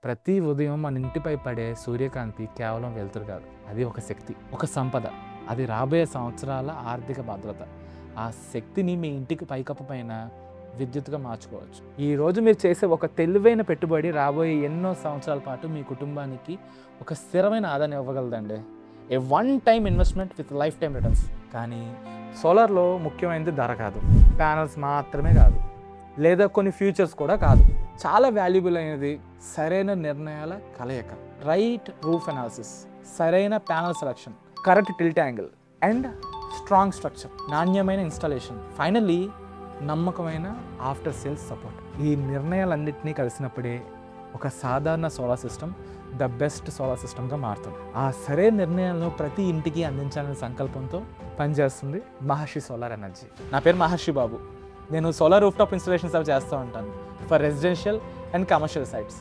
ప్రతి ఉదయం మన ఇంటిపై పడే సూర్యకాంతి కేవలం వెలుతురు కాదు, అది ఒక శక్తి, ఒక సంపద. అది రాబోయే సంవత్సరాల ఆర్థిక భద్రత. ఆ శక్తిని మీ ఇంటికి పైకప్పు పైన విద్యుత్తుగా మార్చుకోవచ్చు. ఈరోజు మీరు చేసే ఒక తెలివైన పెట్టుబడి రాబోయే ఎన్నో సంవత్సరాల పాటు మీ కుటుంబానికి ఒక స్థిరమైన ఆదాయాన్ని ఇవ్వగలదండి. A one time investment with life time returns. కానీ సోలార్లో ముఖ్యమైనది ధర కాదు, ప్యానల్స్ మాత్రమే కాదు, లేదా కొన్ని ఫ్యూచర్స్ కూడా కాదు. చాలా వాల్యుబుల్ అయినది సరైన నిర్ణయాల కలయిక. రైట్ రూఫ్ అనాలిసిస్, సరైన panel selection, correct tilt angle and strong structure, నాణ్యమైన ఇన్స్టాలేషన్, ఫైనల్లీ నమ్మకమైన ఆఫ్టర్ సేల్స్ సపోర్ట్. ఈ నిర్ణయాలన్నింటినీ కలిసినప్పుడే ఒక సాధారణ solar system the best solar సిస్టమ్గా మారుతుంది. ఆ సరైన నిర్ణయాలను ప్రతి ఇంటికి అందించాలనే సంకల్పంతో పనిచేస్తుంది మహర్షి సోలార్ ఎనర్జీ. నా పేరు మహర్షి బాబు. నేను సోలార్ రూఫ్ టాప్ ఇన్స్టాలేషన్స్ అవి చేస్తూ ఉంటాను for residential and commercial sites.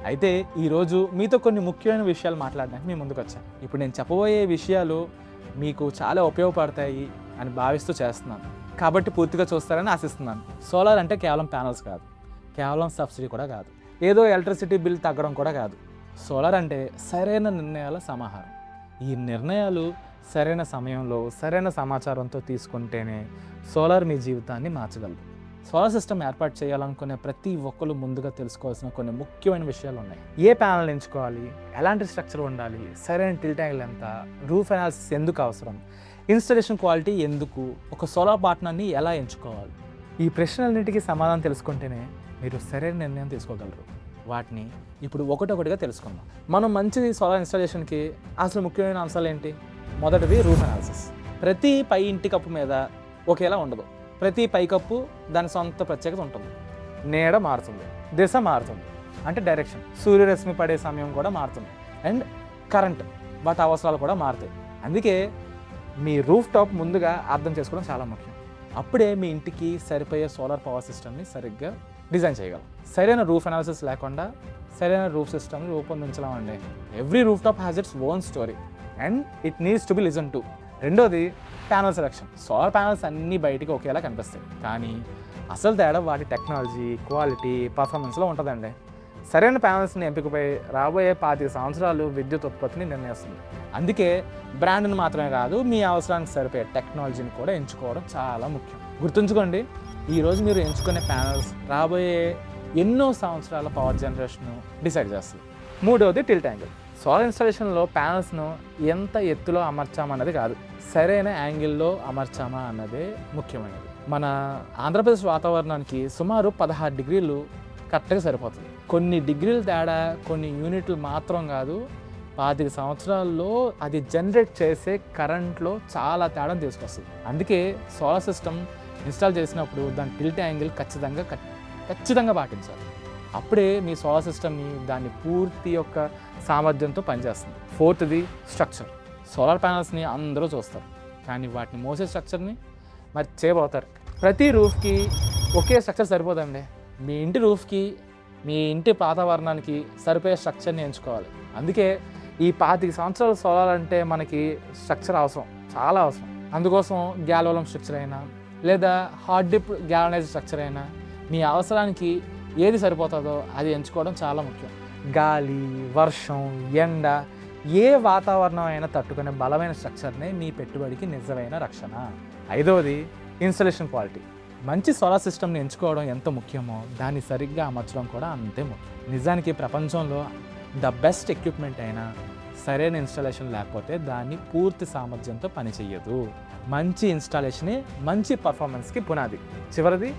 అయితే ఈరోజు మీతో కొన్ని ముఖ్యమైన విషయాలు మాట్లాడడానికి మీ ముందుకు వచ్చాను. ఇప్పుడు నేను చెప్పబోయే విషయాలు మీకు చాలా ఉపయోగపడతాయి అని భావిస్తూ చేస్తున్నాను, కాబట్టి పూర్తిగా చూస్తారని ఆశిస్తున్నాను. సోలార్ అంటే కేవలం ప్యానల్స్ కాదు, కేవలం సబ్సిడీ కూడా కాదు, ఏదో ఎలక్ట్రిసిటీ బిల్ తగ్గడం కూడా కాదు. సోలార్ అంటే సరైన నిర్ణయాల సమాహారం. ఈ నిర్ణయాలు సరైన సమయంలో సరైన సమాచారంతో తీసుకుంటేనే సోలార్ మీ జీవితాన్ని మార్చగలదు. సోలార్ సిస్టమ్ ఏర్పాటు చేయాలనుకునే ప్రతి ఒక్కరు ముందుగా తెలుసుకోవాల్సిన కొన్ని ముఖ్యమైన విషయాలు ఉన్నాయి. ఏ ప్యానల్ ఎంచుకోవాలి, ఎలాంటి స్ట్రక్చర్ ఉండాలి, సరైన టిల్ట్ యాంగిల్ ఎంత, రూఫ్ అనాలిసిస్ ఎందుకు అవసరం, ఇన్స్టాలేషన్ క్వాలిటీ ఎందుకు, ఒక సోలార్ పార్ట్నర్ని ఎలా ఎంచుకోవాలి. ఈ ప్రశ్నలన్నిటికీ సమాధానం తెలుసుకుంటేనే మీరు సరైన నిర్ణయం తీసుకోగలరు. వాటిని ఇప్పుడు ఒకటొకటిగా తెలుసుకుందాం. మనం మంచి సోలార్ ఇన్స్టాలేషన్కి అసలు ముఖ్యమైన అంశాలు ఏంటి? మొదటిది రూఫ్ అనాలిసిస్. ప్రతి పై ఇంటి కప్పు మీద ఒకేలా ఉండదు. ప్రతి పైకప్పు దాని సొంత ప్రత్యేకత ఉంటుంది. నీడ మారుతుంది, దిశ మారుతుంది, అంటే డైరెక్షన్, సూర్యరశ్మి పడే సమయం కూడా మారుతుంది, అండ్ కరెంట్ వాటి అవసరాలు కూడా మారుతాయి. అందుకే మీ రూఫ్ టాప్ ముందుగా అర్థం చేసుకోవడం చాలా ముఖ్యం. అప్పుడే మీ ఇంటికి సరిపోయే సోలార్ పవర్ సిస్టమ్ని సరిగ్గా డిజైన్ చేయగలం. సరైన రూఫ్ అనాలిసిస్ లేకుండా సరైన రూఫ్ సిస్టమ్ని రూపొందించలేమండి. Every roof top has its own story and it needs to be listen to. రెండోది ప్యానల్ సెలక్షన్. సోలార్ ప్యానల్స్ అన్నీ బయటికి ఒకేలా కనిపిస్తాయి, కానీ అసలు తేడా వాటి టెక్నాలజీ, క్వాలిటీ, పర్ఫార్మెన్స్లో ఉంటుందండి. సరైన ప్యానల్స్ని ఎంపికపై రాబోయే 25 సంవత్సరాలు విద్యుత్ ఉత్పత్తిని నిర్ణయిస్తుంది. అందుకే బ్రాండ్ని మాత్రమే కాదు, మీ అవసరానికి సరిపోయే టెక్నాలజీని కూడా ఎంచుకోవడం చాలా ముఖ్యం. గుర్తుంచుకోండి, ఈరోజు మీరు ఎంచుకునే ప్యానల్స్ రాబోయే ఎన్నో సంవత్సరాల పవర్ జనరేషన్ డిసైడ్ చేస్తుంది. మూడవది టిల్ట్ యాంగిల్. సోలార్ ఇన్స్టాలేషన్లో ప్యానల్స్ను ఎంత ఎత్తులో అమర్చామన్నది కాదు, సరైన యాంగిల్లో అమర్చామా అన్నదే ముఖ్యమైనది. మన ఆంధ్రప్రదేశ్ వాతావరణానికి సుమారు 16 డిగ్రీలు కరెక్ట్గా సరిపోతుంది. కొన్ని డిగ్రీల తేడా కొన్ని యూనిట్లు మాత్రం కాదు, 25 సంవత్సరాల్లో అది జనరేట్ చేసే కరెంట్లో చాలా తేడాను తీసుకొస్తుంది. అందుకే సోలార్ సిస్టమ్ ఇన్స్టాల్ చేసినప్పుడు దాని టిల్ట్ యాంగిల్ ఖచ్చితంగా పాటించాలి. అప్పుడే మీ సోలార్ సిస్టమ్ని దాని పూర్తి యొక్క సామర్థ్యంతో పనిచేస్తుంది. ఫోర్త్ది స్ట్రక్చర్. సోలార్ ప్యానల్స్ని అందరూ చూస్తారు, కానీ వాటిని మోసే స్ట్రక్చర్ని మరి చేయబోతారు. ప్రతి రూఫ్కి ఒకే స్ట్రక్చర్ సరిపోదండి. మీ ఇంటి రూఫ్కి, మీ ఇంటి వాతావరణానికి సరిపోయే స్ట్రక్చర్ని ఎంచుకోవాలి. అందుకే ఈ 25 సంవత్సరాలు సోలార్ అంటే మనకి స్ట్రక్చర్ అవసరం, చాలా అవసరం. అందుకోసం గ్యాల్వలం స్ట్రక్చర్ అయినా లేదా హార్డ్ డిప్ గ్యాలనైజ్డ్ స్ట్రక్చర్ అయినా మీ అవసరానికి ఏది సరిపోతుందో అది ఎంచుకోవడం చాలా ముఖ్యం. గాలి, వర్షం, ఎండ, ఏ వాతావరణం అయినా తట్టుకునే బలమైన స్ట్రక్చర్నే మీ పెట్టుబడికి నిజమైన రక్షణ. ఐదవది ఇన్స్టాలేషన్ క్వాలిటీ. మంచి సోలార్ సిస్టమ్ని ఎంచుకోవడం ఎంత ముఖ్యమో దాన్ని సరిగ్గా అమర్చడం కూడా అంతే ముఖ్యం. నిజానికి ప్రపంచంలో ద బెస్ట్ ఎక్విప్మెంట్ అయినా సరైన ఇన్స్టాలేషన్ లేకపోతే దాన్ని పూర్తి సామర్థ్యంతో పనిచేయదు. మంచి ఇన్స్టాలేషనే మంచి పర్ఫార్మెన్స్కి పునాది. చివరిది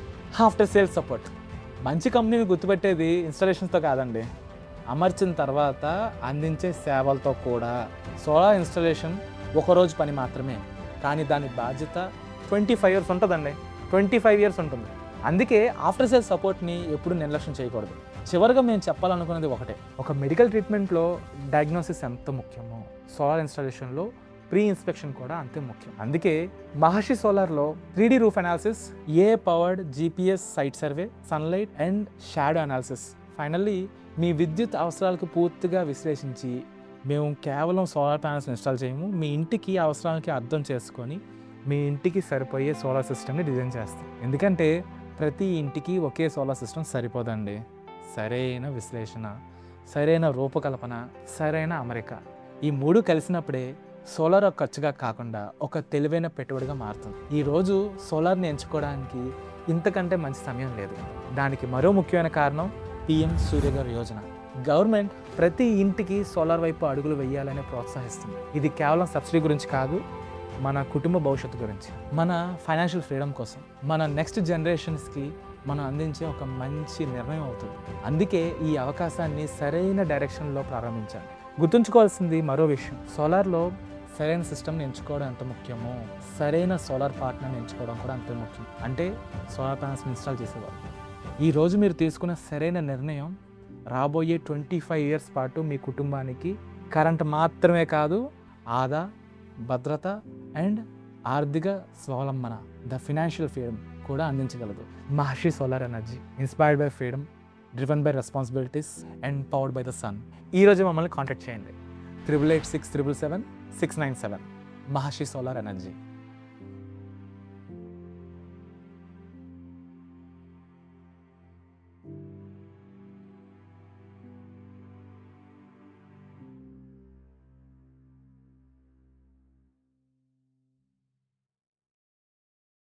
ఆఫ్టర్ సేల్స్ సపోర్ట్. మంచి కంపెనీని గుర్తుపెట్టేది ఇన్స్టాలేషన్స్తో కాదండి, అమర్చిన తర్వాత అందించే సేవలతో కూడా. సోలార్ ఇన్స్టాలేషన్ ఒకరోజు పని మాత్రమే, కానీ దాని బాధ్యత 25 ఇయర్స్ ఉంటుందండి. 25 ఇయర్స్ ఉంటుంది. అందుకే ఆఫ్టర్ సేల్స్ సపోర్ట్ని ఎప్పుడు నిర్లక్ష్యం చేయకూడదు. చివరిగా మేము చెప్పాలనుకున్నది ఒకటే, ఒక మెడికల్ ట్రీట్మెంట్లో డయాగ్నోసిస్ ఎంత ముఖ్యమో సోలార్ ఇన్స్టాలేషన్లో ప్రీ ఇన్స్పెక్షన్ కూడా అంతే ముఖ్యం. అందుకే మహర్షి సోలార్లో 3D roof analysis, AI powered GPS site survey, sunlight and shadow analysis, finally మీ విద్యుత్ అవసరాలకు పూర్తిగా విశ్లేషించి, మేము కేవలం సోలార్ ప్యానల్స్ ఇన్స్టాల్ చేయము, మీ ఇంటికి అవసరాలకి అర్థం చేసుకొని మీ ఇంటికి సరిపోయే సోలార్ సిస్టమ్ని డిజైన్ చేస్తాం. ఎందుకంటే ప్రతి ఇంటికి ఒకే సోలార్ సిస్టమ్ సరిపోదండి. సరైన విశ్లేషణ, సరైన రూపకల్పన, సరైన అమరిక, ఈ మూడు కలిసినప్పుడే సోలార్ ఒక ఖర్చుగా కాకుండా ఒక తెలివైన పెట్టుబడిగా మారుతుంది. ఈరోజు సోలార్ని ఎంచుకోవడానికి ఇంతకంటే మంచి సమయం లేదు. దానికి మరో ముఖ్యమైన కారణం పిఎం సూర్యఘర్ యోజన. గవర్నమెంట్ ప్రతి ఇంటికి సోలార్ వైపు అడుగులు వేయాలని ప్రోత్సహిస్తుంది. ఇది కేవలం సబ్సిడీ గురించి కాదు, మన కుటుంబ భవిష్యత్తు గురించి, మన ఫైనాన్షియల్ ఫ్రీడమ్ కోసం, మన నెక్స్ట్ జనరేషన్స్కి మనం అందించే ఒక మంచి నిర్ణయం అవుతుంది. అందుకే ఈ అవకాశాన్ని సరైన డైరెక్షన్లో ప్రారంభించాలి. గుర్తుంచుకోవాల్సింది మరో విషయం, సోలార్లో సరైన సిస్టమ్ని ఎంచుకోవడం ఎంత ముఖ్యమో సరైన సోలార్ పార్ట్నర్ని ఎంచుకోవడం కూడా అంతే ముఖ్యం. అంటే సోలార్ ప్యానల్స్ని ఇన్స్టాల్ చేసేవారు. ఈరోజు మీరు తీసుకున్న సరైన నిర్ణయం రాబోయే 25 years పాటు మీ కుటుంబానికి కరెంట్ మాత్రమే కాదు, ఆదా, భద్రత అండ్ ఆర్థిక స్వావలంబన, ద ఫినాన్షియల్ ఫ్రీడమ్ కూడా అందించగలదు. Maharshi solar energy, inspired by freedom, driven by responsibilities and powered by the sun. ఈరోజు మమ్మల్ని కాంటాక్ట్ చేయండి 8886777697. Maharshi solar energy.